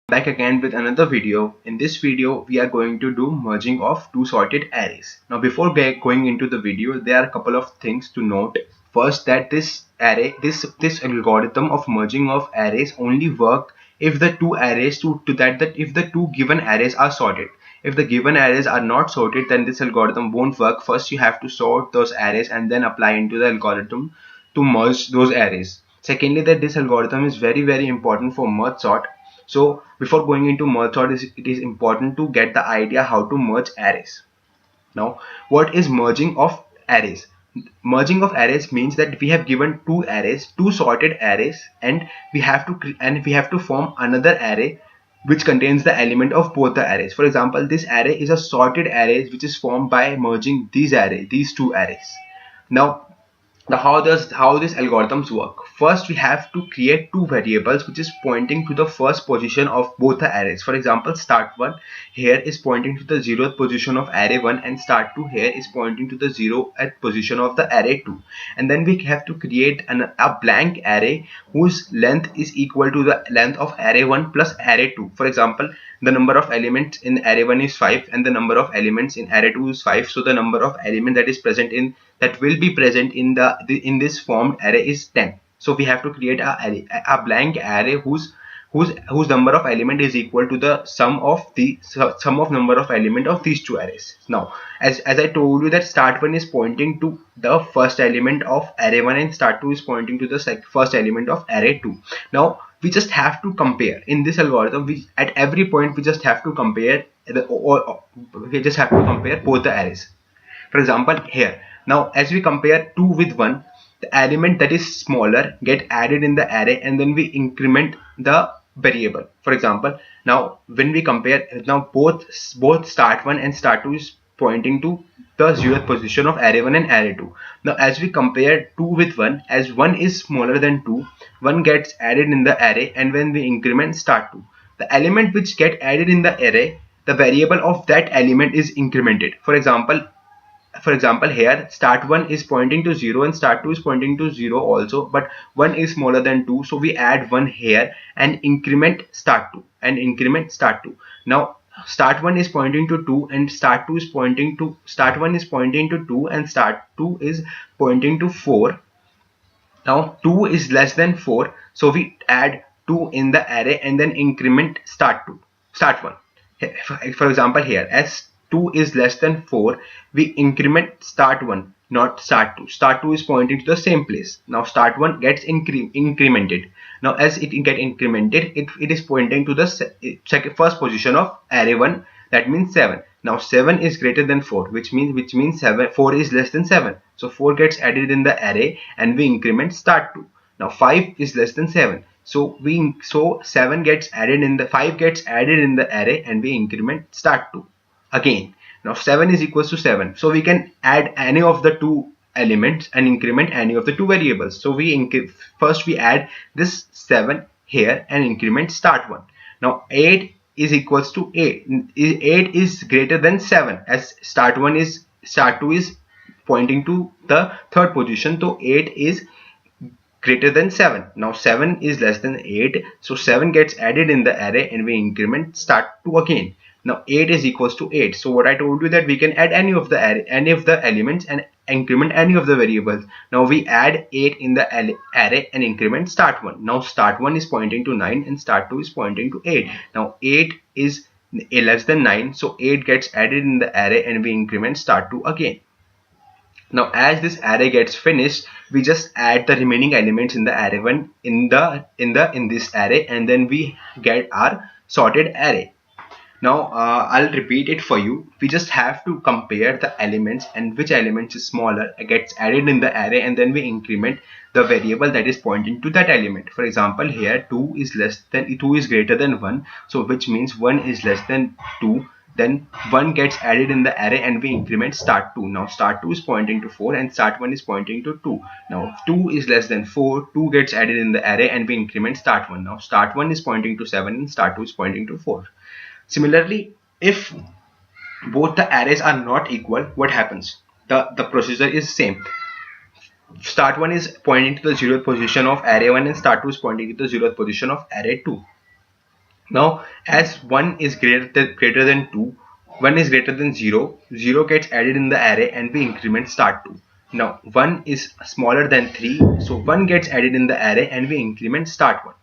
Back again with another video. In this video, we are going to do merging of two sorted arrays. Now, before going into the video, there are a couple of things to note. First, that this algorithm of merging of arrays only work if the two arrays if the two given arrays are sorted. If the given arrays are not sorted, then this algorithm won't work. First, you have to sort those arrays and then apply into the algorithm to merge those arrays. Secondly, that this algorithm is very important for merge sort. So before going into merge sort, it is important to get the idea how to merge arrays. Now, what is merging of arrays? Merging of arrays means that we have given two sorted arrays, and we have to form another array which contains the element of both the arrays. For example, this array is a sorted array which is formed by merging these two arrays. Now, how this algorithms work? First, we have to create two variables which is pointing to the first position of both the arrays. For example, start1 here is pointing to the 0th position of array 1, and start2 here is pointing to the 0th position of the array 2. And then we have to create a blank array whose length is equal to the length of array 1 plus array 2. For example, the number of elements in array 1 is 5 and the number of elements in array 2 is 5. So the number of elements that will be present in this formed array is 10. So we have to create a blank array whose number of element is equal to the sum of number of element of these two arrays. Now, as I told you that start1 is pointing to the first element of array 1 and start2 is pointing to the first element of array 2. Now, we just have to compare in this algorithm. At every point we just have to compare both the arrays. For example, here, now as we compare 2 with 1, the element that is smaller get added in the array, and then we increment the variable. For example, now when we compare, now both start1 and start2 is pointing to the 0th position of array 1 and array 2. Now as we compare 2 with 1, as 1 is smaller than 2, 1 gets added in the array, and when we increment start2, the element which get added in the array, the variable of that element is incremented. For example, here start1 is pointing to 0 and start2 is pointing to 0 also, but 1 is smaller than 2, so we add 1 here and increment start2 Now start1 is pointing to 2 and start1 is pointing to 2 and start2 is pointing to 4. Now 2 is less than 4, so we add 2 in the array and then increment start1. For example, here as 2 is less than 4, we increment start1, not start2. Start2 is pointing to the same place. Now start1 gets incremented. Now as it get incremented, it is pointing to the first position of array 1, that means 7. Now 7 is greater than 4, which means 4 is less than 7. So 4 gets added in the array and we increment start2. Now 5 is less than 7. So 7 gets added in the 5 gets added in the array and we increment start2 again. Now 7 is equals to 7. So we can add any of the two elements and increment any of the two variables. So first we add this 7 here and increment start1. Now 8 is equals to 8. 8 is greater than 7 as start2 is pointing to the third position. So 8 is greater than 7. Now 7 is less than 8. So 7 gets added in the array and we increment start2 again. Now 8 is equals to 8. So what I told you that we can add any of the elements and increment any of the variables. Now we add 8 in the array and increment start1. Now start1 is pointing to 9 and start2 is pointing to 8. Now 8 is less than 9, so 8 gets added in the array and we increment start2 again. Now as this array gets finished, we just add the remaining elements in the array 1 in this array, and then we get our sorted array. Now I'll repeat it for you. We just have to compare the elements and which element is smaller gets added in the array, and then we increment the variable that is pointing to that element. For example, here 2 is greater than 1, so which means 1 is less than 2. Then 1 gets added in the array and we increment start2. Now start2 is pointing to 4 and start1 is pointing to 2. Now 2 is less than 4, 2 gets added in the array and we increment start1. Now start1 is pointing to 7 and start2 is pointing to 4. Similarly, if both the arrays are not equal, what happens? The procedure is same. Start1 is pointing to the 0th position of array 1 and start2 is pointing to the 0th position of array 2. Now, as 1 is greater than 2, 1 is greater than 0, 0 gets added in the array and we increment start 2. Now, 1 is smaller than 3, so 1 gets added in the array and we increment start 1.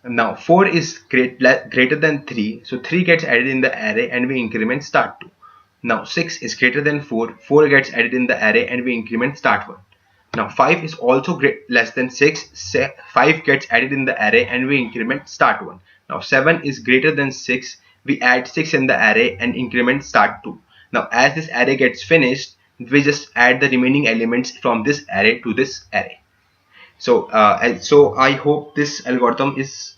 Now 4 is greater than 3, so 3 gets added in the array and we increment start 2. Now 6 is greater than 4, 4 gets added in the array and we increment start 1. Now 5 is also less than 6, 5 gets added in the array and we increment start 1. Now 7 is greater than 6, we add 6 in the array and increment start 2. Now as this array gets finished, we just add the remaining elements from this array to this array. So I hope this algorithm is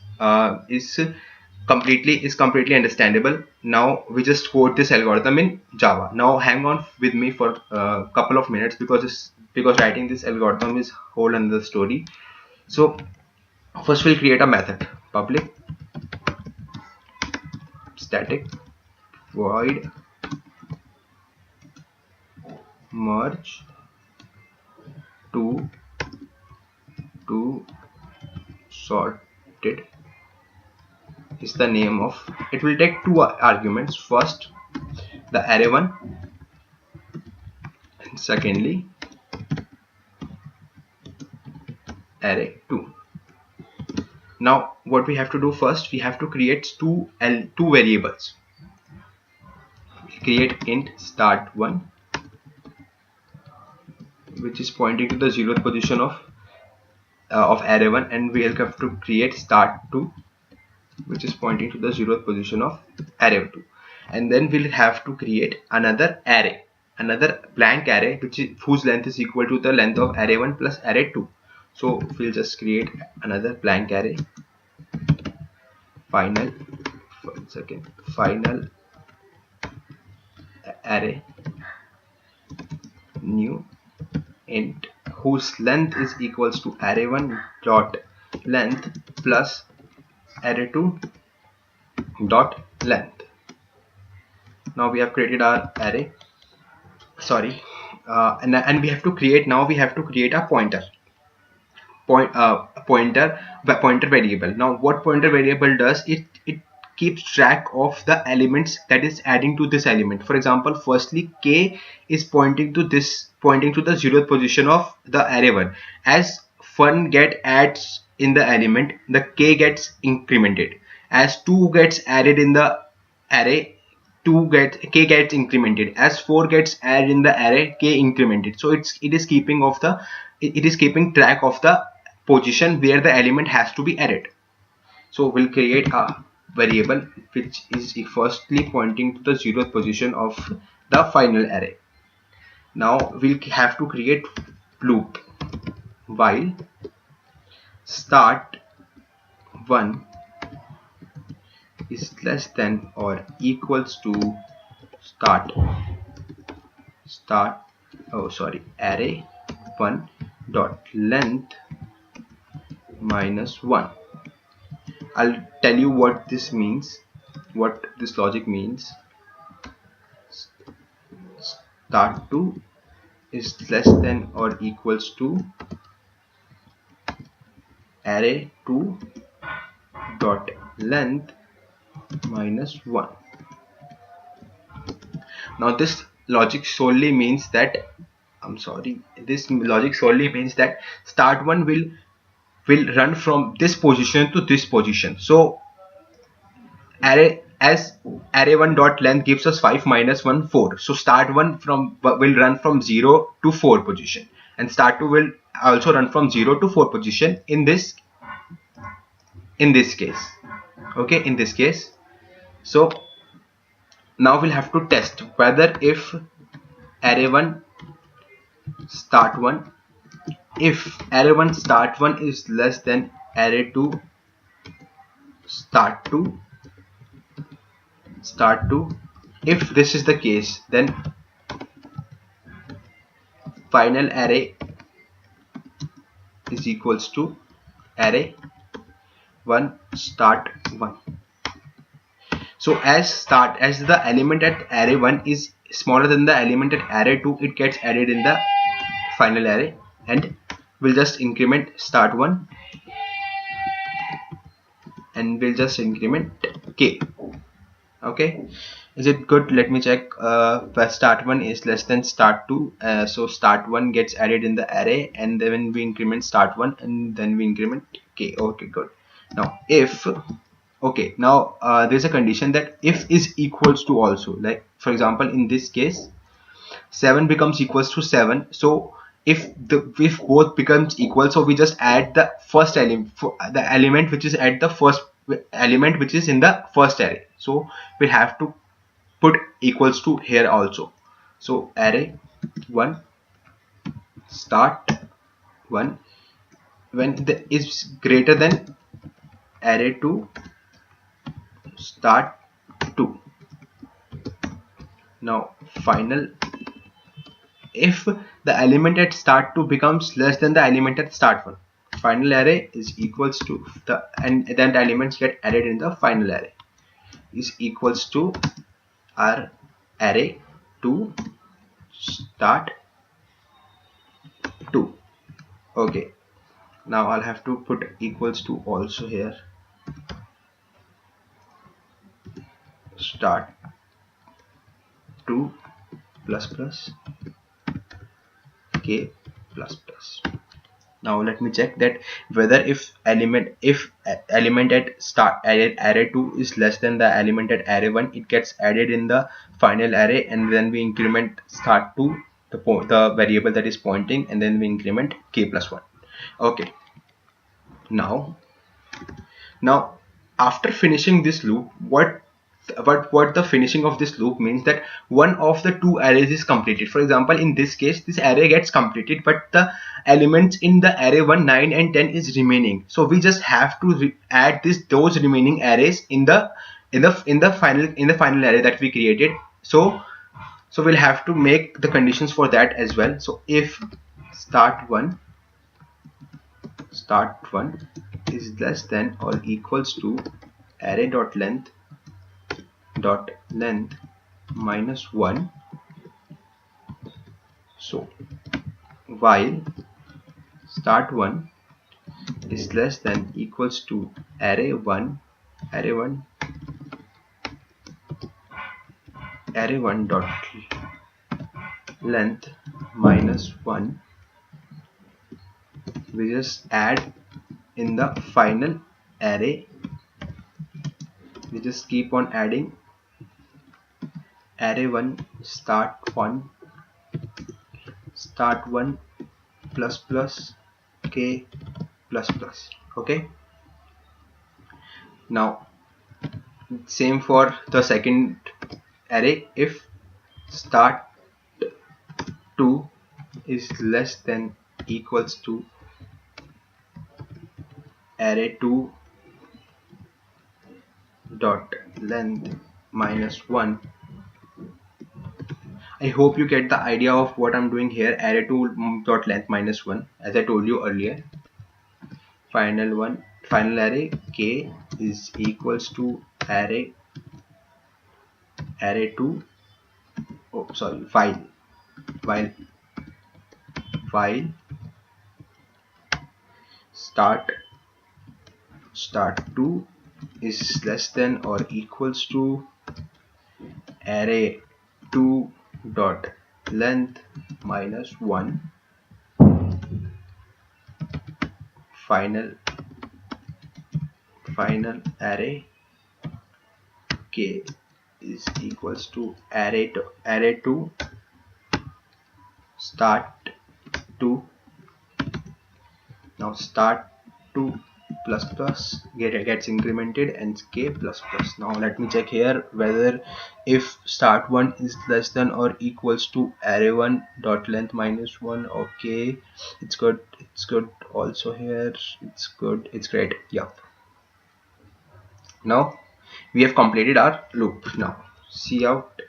completely understandable. Now we just code this algorithm in Java. Now hang on with me for a couple of minutes because writing this algorithm is whole another story. So first we'll create a method, public static void merge to sorted is the name of it. Will take two arguments. First the array1 and secondly array2. Now what we have to do first, we have to create two variables. We create int start1, which is pointing to the 0th position of array1, and we have to create start2, which is pointing to the 0th position of array2. And then we'll have to create another array, another blank array whose length is equal to the length of array1 plus array2. So we'll just create another blank array, final array new int whose length is equals to array1 dot length plus array2 dot length. Now we have created our array, and we have to create a pointer variable. Now what pointer variable does, it keeps track of the elements that is adding to this element. For example, firstly k is pointing to the 0th position of the array1. As 1 get adds in the element, the k gets incremented. As 2 gets added in the array, k gets incremented. As 4 gets added in the array, k incremented. So it is keeping track of the position where the element has to be added. So we'll create a variable which is firstly pointing to the 0th position of the final array. Now we'll have to create loop while start1 is less than or equals to array1 dot length minus 1. I'll tell you what this means, what this logic means. Start2 is less than or equals to array2 dot length minus 1. Now this logic solely means that start1 will run from this position to this position. So array1 dot length gives us 5 minus 1 4. So start1 will run from 0 to 4 position, and start2 will also run from 0 to 4 position in this case. Okay, in this case. So now we'll have to test whether if array1 start1 is less than array2 start2. If this is the case, then final array is equals to array1 start1. So as the element at array1 is smaller than the element at array2, it gets added in the final array, and we'll just increment start1 and we'll just increment k. Okay, is it good? Let me check. Start1 is less than start2, so start1 gets added in the array, and then we increment start1 and then we increment k. Okay, good. Now if, okay, now there's a condition that if is equals to also, like for example in this case 7 becomes equals to 7, so if both becomes equal, so we just add the first element, the element which is at the first element which is in the first array, so we have to put equals to here also. So array 1 start 1 when the is greater than array 2 start 2. Now final, if the element at start 2 becomes less than the element at start 1, final array is equals to the, and then the elements get added in the final array, is equals to our array 2 start 2. Okay, now I'll have to put equals to also here, start 2 plus plus k plus plus. Now let me check that whether if element at start array 2 is less than the element at array 1, it gets added in the final array, and then we increment start 2, the variable that is pointing, and then we increment k plus 1. Okay, now after finishing this loop, what the finishing of this loop means, that one of the two arrays is completed. For example, in this case this array gets completed, but the elements in the array 1, 9 and 10 is remaining, so we just have to add those remaining arrays in the final array that we created. So we'll have to make the conditions for that as well. So if start1 is less than or equals to array dot length minus 1, so while start1 is less than equals to array 1 dot length minus 1, we just add in the final array, we just keep on adding array 1 start 1 plus plus k plus plus. Okay, now same for the second array. If start 2 is less than equals to array 2 dot length minus 1, I hope you get the idea of what I'm doing here. Array 2 dot length minus 1, as I told you earlier. Final array k is equals to array 2, oh sorry, while start 2 is less than or equals to array 2 dot length minus 1, final array k is equals to array 2 start 2. Now start 2 plus plus gets incremented and k plus plus. Now let me check here whether if start 1 is less than or equals to array 1 dot length minus 1. Okay, it's good also here, it's good, it's great. Yeah, now we have completed our loop. Now see out,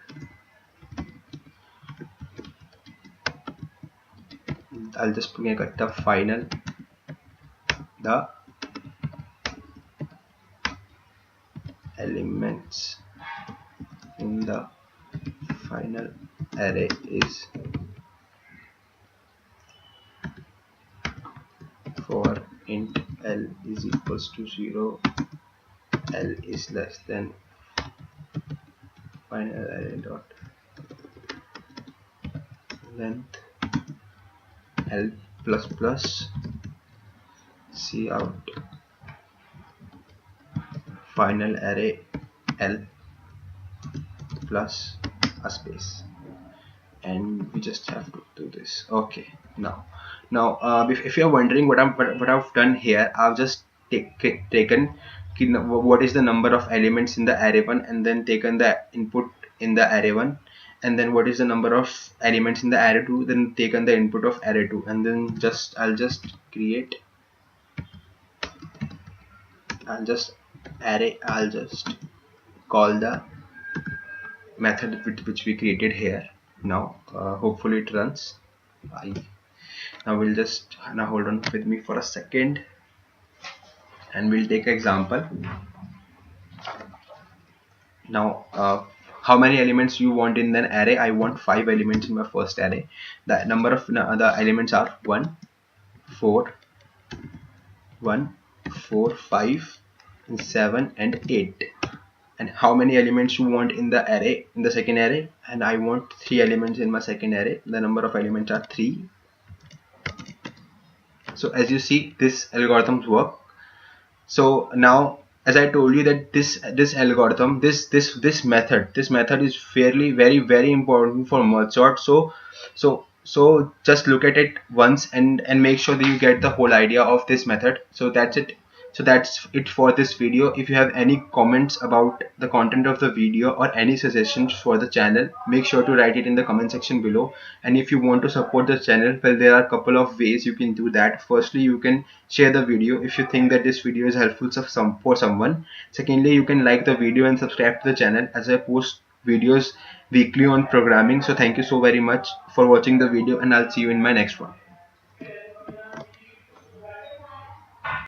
I'll just make it the final, the elements in the final array is for int l is equals to 0, L is less than final array dot length L plus plus cout final array L plus a space, and we just have to do this. Okay, now if you're wondering what I've done here, I've just taken what is the number of elements in the array 1 and then taken the input in the array 1, and then what is the number of elements in the array 2, then taken the input of array 2, and then I'll just call the method which we created here. Now hopefully it runs. Now we'll just hold on with me for a second and we'll take an example. Now how many elements you want in an array? I want 5 elements in my first array. The number of the elements are 1 4 5 and 7 and 8. And how many elements you want in the array, in the second array? And I want 3 elements in my second array. The number of elements are 3. So as you see, this algorithms work. So now, as I told you that this algorithm, this method is very important for merge sort. So just look at it once and make sure that you get the whole idea of this method. So that's it. So that's it for this video. If you have any comments about the content of the video or any suggestions for the channel, make sure to write it in the comment section below. And if you want to support the channel, well, there are a couple of ways you can do that. Firstly, you can share the video if you think that this video is helpful for someone. Secondly, you can like the video and subscribe to the channel, as I post videos weekly on programming. So thank you so very much for watching the video, and I'll see you in my next one.